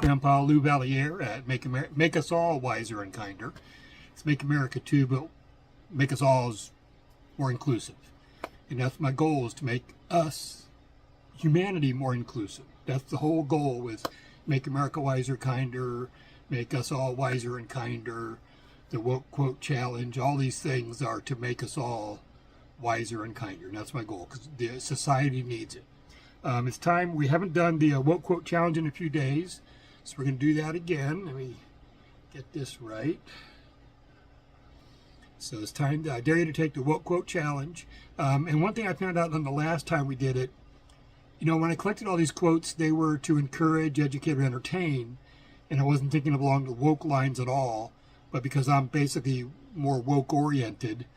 Grandpa Lou Valier at Make Us All Wiser and Kinder. It's Make America Too, but make us all more inclusive. And that's my goal, is to make us, humanity, more inclusive. That's the whole goal with Make America Wiser, Kinder, Make Us All Wiser and Kinder, the Woke Quote Challenge. All these things are to make us all wiser and kinder. And that's my goal, because the society needs it. It's time. We haven't done the Woke Quote Challenge in a few days, so we're going to do that again. Let me get this right. So it's time. I dare you to take the Woke Quote Challenge. And one thing I found out on the last time we did it, you know, when I collected all these quotes, they were to encourage, educate, or entertain, and I wasn't thinking along the woke lines at all. But because I'm basically more woke-oriented,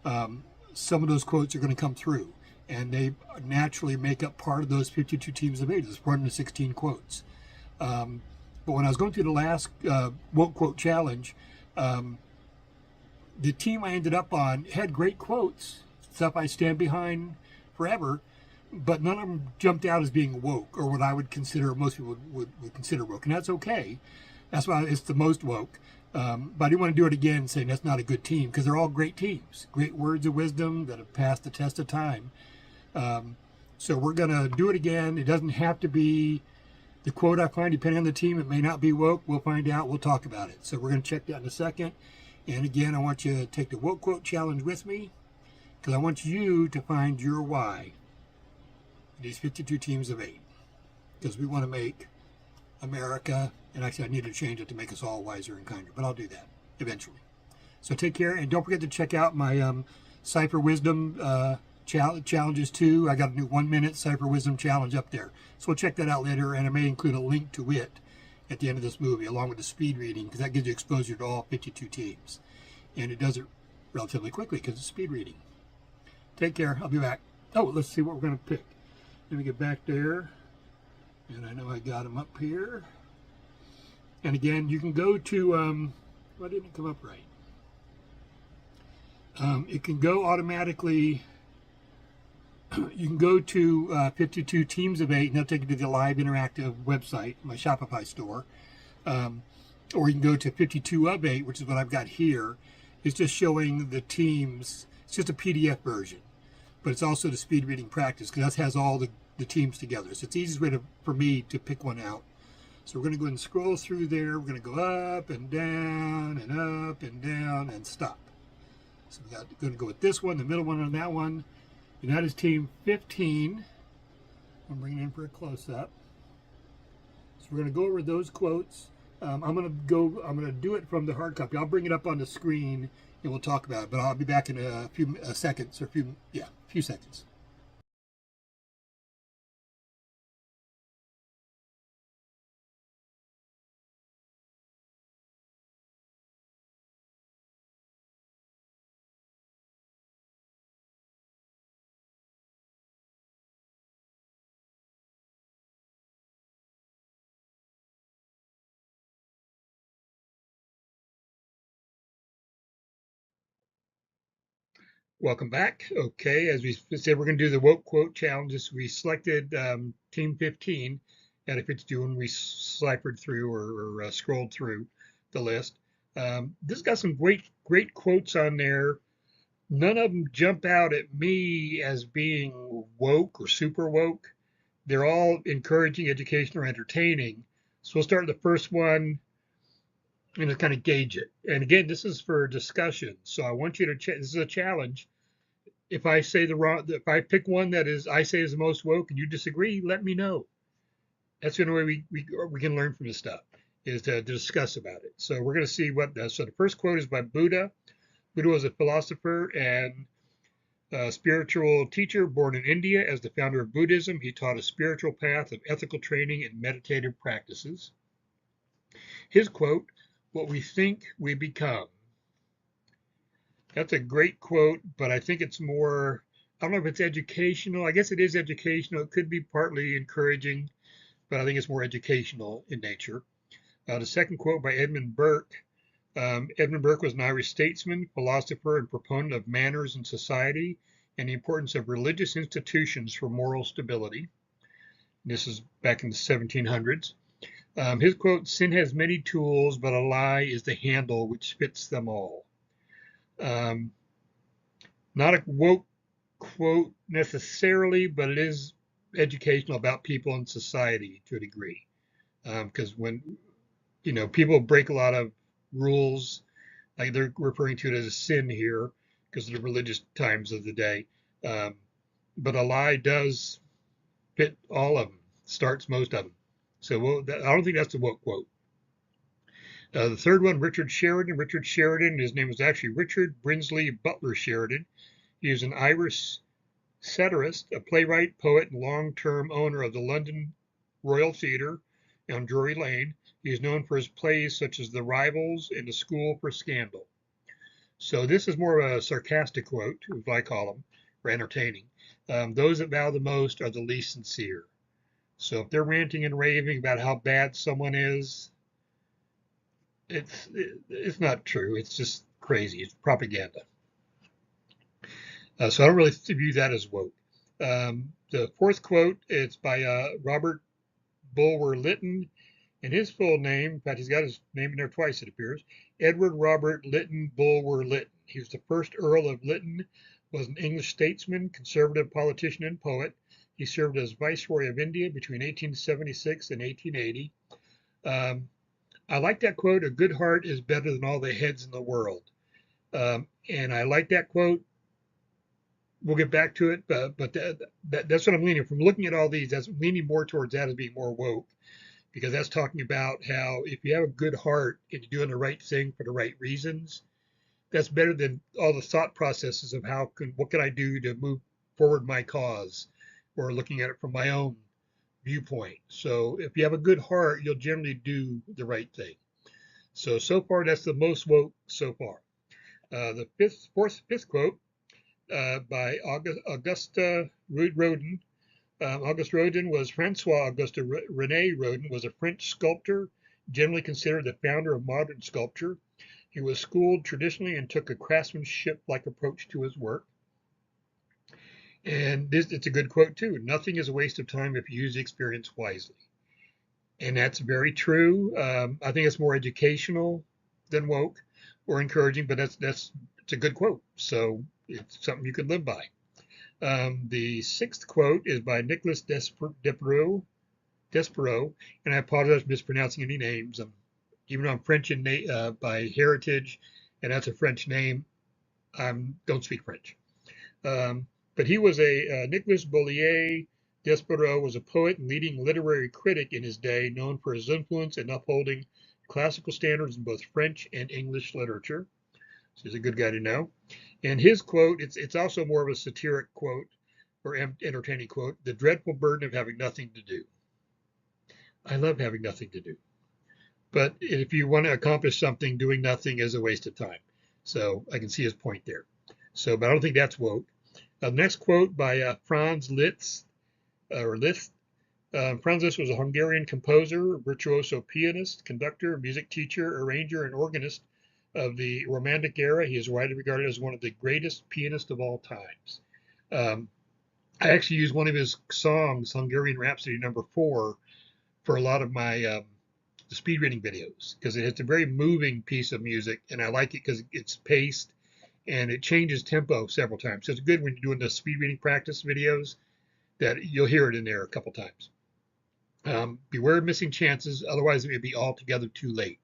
some of those quotes are going to come through, and they naturally make up part of those 52 teams of 8. There's 416 quotes. But when I was going through the last Woke Quote Challenge, the team I ended up on had great quotes, stuff I stand behind forever, but none of them jumped out as being woke, or what I would consider, most people would consider woke. And that's okay. That's why it's the most woke. But I didn't want to do it again saying that's not a good team, because they're all great teams, great words of wisdom that have passed the test of time. So we're going to do it again. It doesn't have to be the quote I find, depending on the team. It may not be woke. We'll find out. We'll talk about it. So we're going to check that in a second. And again, I want you to take the Woke Quote Challenge with me, because I want you to find your why in these 52 teams of 8. Because we want to make America, and actually I need to change it to make us all wiser and kinder, but I'll do that eventually. So take care, and don't forget to check out my Cipher Wisdom challenges too. I got a new 1-minute Cipher Wisdom challenge up there. So we'll check that out later, and I may include a link to it at the end of this movie, along with the speed reading, because that gives you exposure to all 52 teams. And it does it relatively quickly because it's speed reading. Take care. I'll be back. Oh, let's see what we're going to pick. Let me get back there. And I know I got them up here. And again, you can go to, why didn't it come up right? It can go automatically. You can go to 52 Teams of 8, and that'll take you to the live interactive website, my Shopify store. Or you can go to 52 of 8, which is what I've got here. It's just showing the teams. It's just a PDF version, but it's also the speed reading practice, because that has all the teams together. So it's the easiest way for me to pick one out. So we're going to go ahead and scroll through there. We're going to go up and down and up and down and stop. So we're going to go with this one, the middle one, and that one. And that is team 15. I'm bringing it in for a close-up. So we're going to go over those quotes. I'm going to do it from the hard copy. I'll bring it up on the screen and we'll talk about it. But I'll be back in a few seconds, or a few seconds. Welcome back. Okay, as we said, we're going to do the Woke Quote Challenges. We selected Team 15 out of 52, and we ciphered through or scrolled through the list. This has got some great quotes on there. None of them jump out at me as being woke or super woke. They're all encouraging, educational, or entertaining. So we'll start with the first one and just kind of gauge it. And again, this is for discussion. So I want you to check. This is a challenge. If I say if I pick one that I say is the most woke and you disagree, let me know. That's the only way we can learn from this stuff, is to discuss about it. So we're going to see so the first quote is by Buddha. Buddha was a philosopher and spiritual teacher born in India. As the founder of Buddhism, he taught a spiritual path of ethical training and meditative practices. His quote, "What we think, we become." That's a great quote, but I think it's more, I don't know if it's educational. I guess it is educational. It could be partly encouraging, but I think it's more educational in nature. The second quote by Edmund Burke. Edmund Burke was an Irish statesman, philosopher, and proponent of manners in society and the importance of religious institutions for moral stability. This is back in the 1700s. His quote, "Sin has many tools, but a lie is the handle which fits them all." Um, Not a woke quote necessarily, but it is educational about people in society to a degree. Because when people break a lot of rules, like they're referring to it as a sin here because of the religious times of the day. Um, but a lie does fit all of them, starts most of them. So I don't think that's a woke quote. The third one, Richard Sheridan. Richard Sheridan, his name was actually Richard Brinsley Butler Sheridan. He was an Irish satirist, a playwright, poet, and long-term owner of the London Royal Theatre on Drury Lane. He is known for his plays such as The Rivals and A School for Scandal. So this is more of a sarcastic quote, as I call them, or entertaining. Those that vow the most are the least sincere. So if they're ranting and raving about how bad someone is, it's not true. It's just crazy. It's propaganda. So I don't really view that as woke. The fourth quote is by Robert Bulwer Lytton, and his full name, in fact, he's got his name in there twice, it appears, Edward Robert Lytton Bulwer Lytton. He was the first Earl of Lytton, was an English statesman, conservative politician, and poet. He served as Viceroy of India between 1876 and 1880. I like that quote, "A good heart is better than all the heads in the world." And I like that quote. We'll get back to it, but that's what I'm leaning from. Looking at all these, that's leaning more towards that as being more woke, because that's talking about how if you have a good heart and you're doing the right thing for the right reasons, that's better than all the thought processes of what can I do to move forward my cause, or looking at it from my own viewpoint. So if you have a good heart, you'll generally do the right thing. So far, that's the most woke so far. The fifth quote by Augusta Rodin. Auguste Rodin was Francois Auguste René Rodin was a French sculptor, generally considered the founder of modern sculpture. He was schooled traditionally and took a craftsmanship-like approach to his work. And it's a good quote too. "Nothing is a waste of time if you use the experience wisely." And that's very true. I think it's more educational than woke or encouraging, but it's a good quote. So it's something you could live by. The sixth quote is by Nicholas Despereaux, and I apologize for mispronouncing any names. Even though I'm French by heritage, and that's a French name, I don't speak French. But he was Nicolas Bollier Despereaux was a poet and leading literary critic in his day, known for his influence in upholding classical standards in both French and English literature. So he's a good guy to know. And his quote, it's also more of a satiric quote or entertaining quote, "The dreadful burden of having nothing to do." I love having nothing to do. But if you want to accomplish something, doing nothing is a waste of time. So I can see his point there. But I don't think that's woke. Next quote by Franz Liszt. Franz Liszt was a Hungarian composer, virtuoso pianist, conductor, music teacher, arranger, and organist of the Romantic era. He is widely regarded as one of the greatest pianists of all times. I actually use one of his songs, Hungarian Rhapsody number 4, for a lot of my speed reading videos, because it's a very moving piece of music, and I like it because it's paced and it changes tempo several times. So it's good when you're doing the speed reading practice videos that you'll hear it in there a couple times. Beware of missing chances, otherwise it may be altogether too late.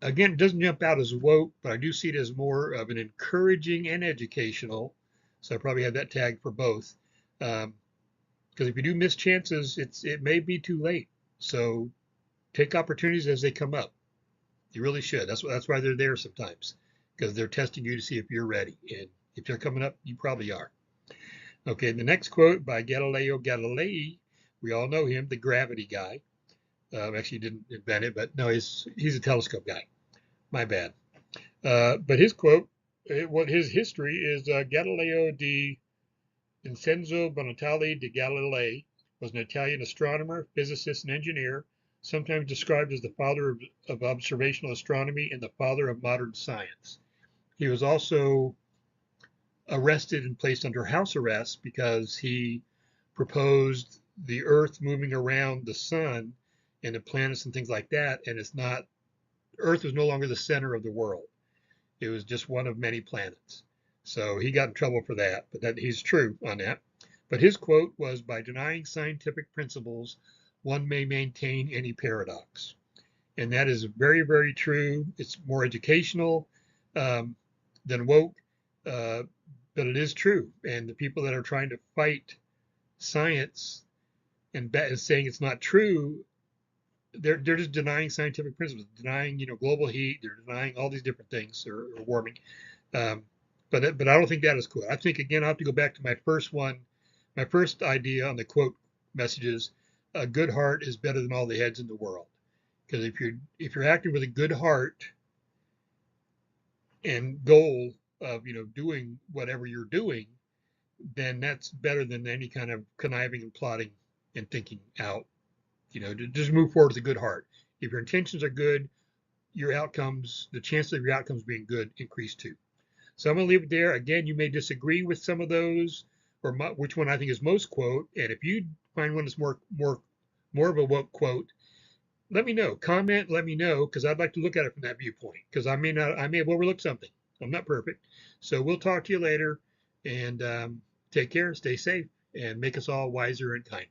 Again, it doesn't jump out as woke, but I do see it as more of an encouraging and educational. So I probably have that tag for both. Because if you do miss chances, it may be too late. So take opportunities as they come up. You really should. That's why they're there sometimes, because they're testing you to see if you're ready. And if they're coming up, you probably are. Okay, the next quote by Galileo Galilei. We all know him, the gravity guy. Actually, he didn't invent it, but no, he's a telescope guy. My bad. But his quote, what his history is, Galileo di Vincenzo Bonatali di Galilei was an Italian astronomer, physicist, and engineer, sometimes described as the father of observational astronomy and the father of modern science. He was also arrested and placed under house arrest because he proposed the Earth moving around the sun and the planets and things like that. And it's not, Earth was no longer the center of the world. It was just one of many planets. So he got in trouble for that, but that he's true on that. But his quote was, by denying scientific principles, one may maintain any paradox. And that is very, very true. It's more educational um, than woke, uh, but it is true. And the people that are trying to fight science and saying it's not true, they're just denying scientific principles, denying global heat. They're denying all these different things, or warming. Um, but I don't think that is cool. I think again I have to go back to my first one, my first idea on the quote messages. A good heart is better than all the heads in the world. Because if you're acting with a good heart and goal of doing whatever you're doing, then that's better than any kind of conniving and plotting and thinking out. To just move forward with a good heart. If your intentions are good, your outcomes, the chances of your outcomes being good increase too. So I'm going to leave it there. Again, you may disagree with some of those, or which one I think is most quote. And if you find one that's more of a woke quote, let me know. Comment, let me know, because I'd like to look at it from that viewpoint. Because I may have overlooked something. I'm not perfect. So we'll talk to you later, and take care, stay safe, and make us all wiser and kinder.